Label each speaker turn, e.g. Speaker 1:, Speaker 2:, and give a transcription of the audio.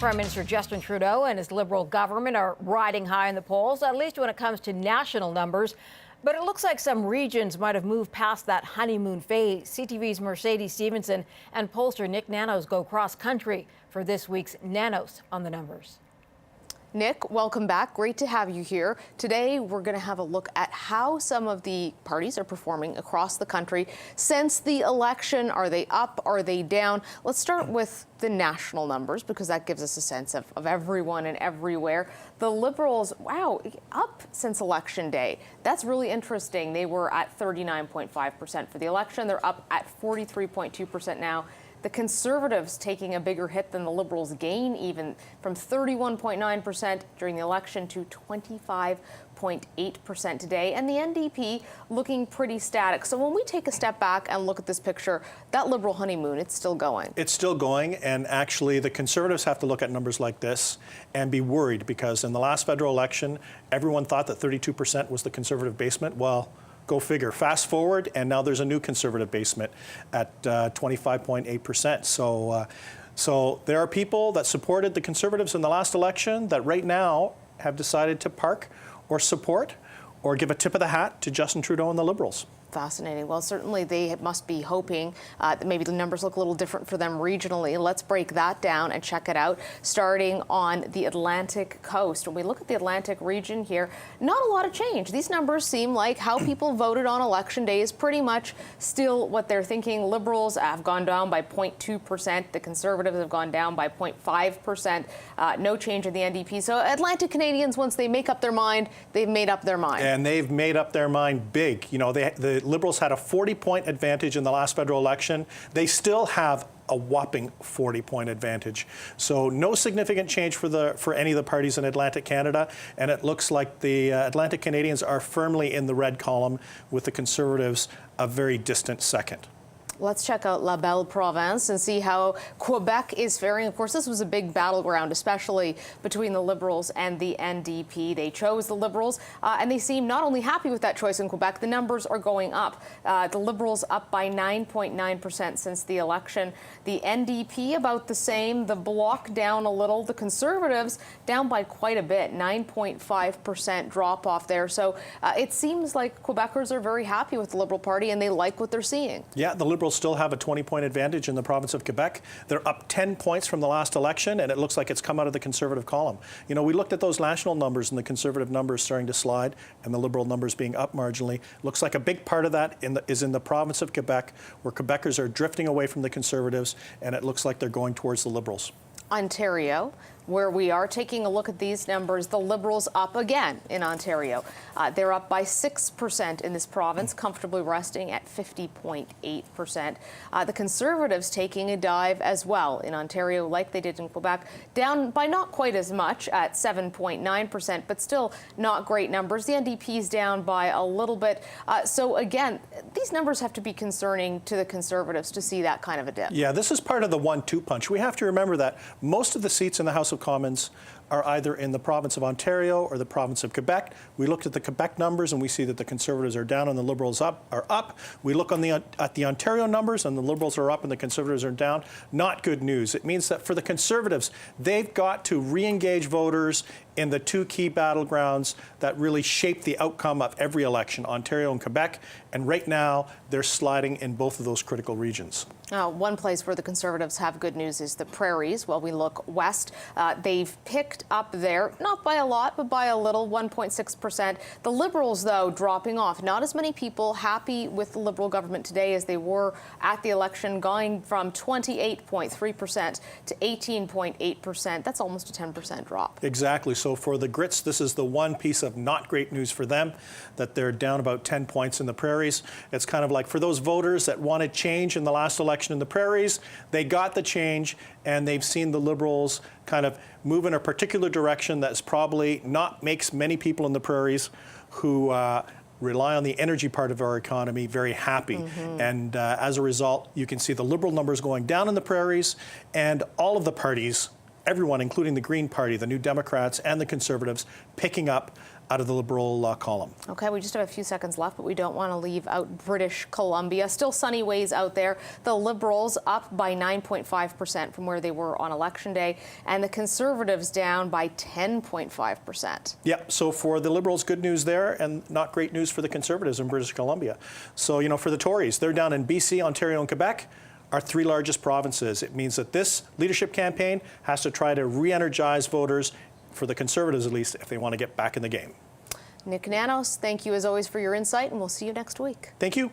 Speaker 1: Prime Minister Justin Trudeau and his Liberal government are riding high in the polls, at least when it comes to national numbers. But it looks like some regions might have moved past that honeymoon phase. CTV's Mercedes Stephenson and pollster Nik Nanos go cross-country for this week's Nanos on the Numbers.
Speaker 2: Nick, welcome back. Great to have you here. Today, we're going to have a look at how some of the parties are performing across the country since the election. Are they up? Are they down? Let's start with the national numbers, because that gives us a sense of everyone and everywhere. The Liberals, wow, up since Election Day. That's really interesting. They were at 39.5% for the election. They're up at 43.2% now. The Conservatives taking a bigger hit than the Liberals' gain, even from 31.9% during the election to 25.8% today. And the NDP looking pretty static. So when we take a step back and look at this picture, that Liberal honeymoon, it's still going.
Speaker 3: It's still going. And actually, the Conservatives have to look at numbers like this and be worried, because in the last federal election, everyone thought that 32% was the Conservative basement. Well, go figure. Fast forward, and now there's a new Conservative basement at 25.8%. So there are people that supported the Conservatives in the last election that right now have decided to park or support or give a tip of the hat to Justin Trudeau and the Liberals.
Speaker 2: Fascinating. Well, certainly they must be hoping that maybe the numbers look a little different for them regionally. Let's break that down and check it out, starting on the Atlantic coast. When we look at the Atlantic region here, not a lot of change. These numbers seem like how people voted on Election Day is pretty much still what they're thinking. Liberals have gone down by 0.2%. The Conservatives have gone down by 0.5%. No change in the NDP. So Atlantic Canadians, once they make up their mind, they've made up their mind.
Speaker 3: And they've made up their mind big. You know, the Liberals had a 40-point advantage in the last federal election. They still have a whopping 40-point advantage. So no significant change for any of the parties in Atlantic Canada, and it looks like the Atlantic Canadians are firmly in the red column, with the Conservatives a very distant second.
Speaker 2: Let's check out La Belle Province and see how Quebec is faring. Of course, this was a big battleground, especially between the Liberals and the NDP. They chose the Liberals, and they seem not only happy with that choice in Quebec, the numbers are going up. The Liberals up by 9.9% since the election. The NDP about the same. The Bloc down a little. The Conservatives down by quite a bit, 9.5% drop off there. So it seems like Quebecers are very happy with the Liberal Party, and they like what they're seeing.
Speaker 3: Yeah, the Liberals still have a 20-point advantage in the province of Quebec. They're up 10 points from the last election, and it looks like it's come out of the Conservative column. You know, we looked at those national numbers and the Conservative numbers starting to slide and the Liberal numbers being up marginally. Looks like a big part of that is in the province of Quebec, where Quebecers are drifting away from the Conservatives, and it looks like they're going towards the Liberals.
Speaker 2: Ontario, where we are taking a look at these numbers, the Liberals up again in Ontario. They're up by 6% in this province, comfortably resting at 50.8%. The Conservatives taking a dive as well in Ontario, like they did in Quebec, down by not quite as much at 7.9%, but still not great numbers. The NDP's down by a little bit. So again, these numbers have to be concerning to the Conservatives to see that kind of a dip.
Speaker 3: Yeah, this is part of the 1-2 punch. We have to remember that most of the seats in the House of Commons are either in the province of Ontario or the province of Quebec. We looked at the Quebec numbers and we see that the Conservatives are down and the Liberals are up. We look at the Ontario numbers and the Liberals are up and the Conservatives are down. Not good news. It means that for the Conservatives, they've got to re-engage voters in the two key battlegrounds that really shape the outcome of every election, Ontario and Quebec. And right now, they're sliding in both of those critical regions.
Speaker 2: One place where the Conservatives have good news is the Prairies. While we look west, they've picked up there, not by a lot, but by a little, 1.6%. The Liberals, though, dropping off. Not as many people happy with the Liberal government today as they were at the election, going from 28.3% to 18.8%. That's almost a 10% drop.
Speaker 3: Exactly. So for the Grits, this is the one piece of not great news for them, that they're down about 10 points in the Prairies. It's kind of like for those voters that wanted change in the last election in the Prairies, they got the change, and they've seen the Liberals kind of move in a particular direction that's probably not makes many people in the Prairies who rely on the energy part of our economy very happy. And as a result, you can see the Liberal numbers going down in the Prairies, and all of the parties, everyone, including the Green Party, the New Democrats, and the Conservatives, picking up out of the Liberal column.
Speaker 2: Okay, we just have a few seconds left, but we don't want to leave out British Columbia. Still sunny ways out there. The Liberals up by 9.5% from where they were on Election Day, and the Conservatives down by 10.5%.
Speaker 3: Yeah, so for the Liberals, good news there, and not great news for the Conservatives in British Columbia. So, you know, for the Tories, they're down in BC, Ontario, and Quebec, our three largest provinces. It means that this leadership campaign has to try to re-energize voters, for the Conservatives at least, if they want to get back in the game.
Speaker 2: Nik Nanos, thank you as always for your insight, and we'll see you next week.
Speaker 3: Thank you.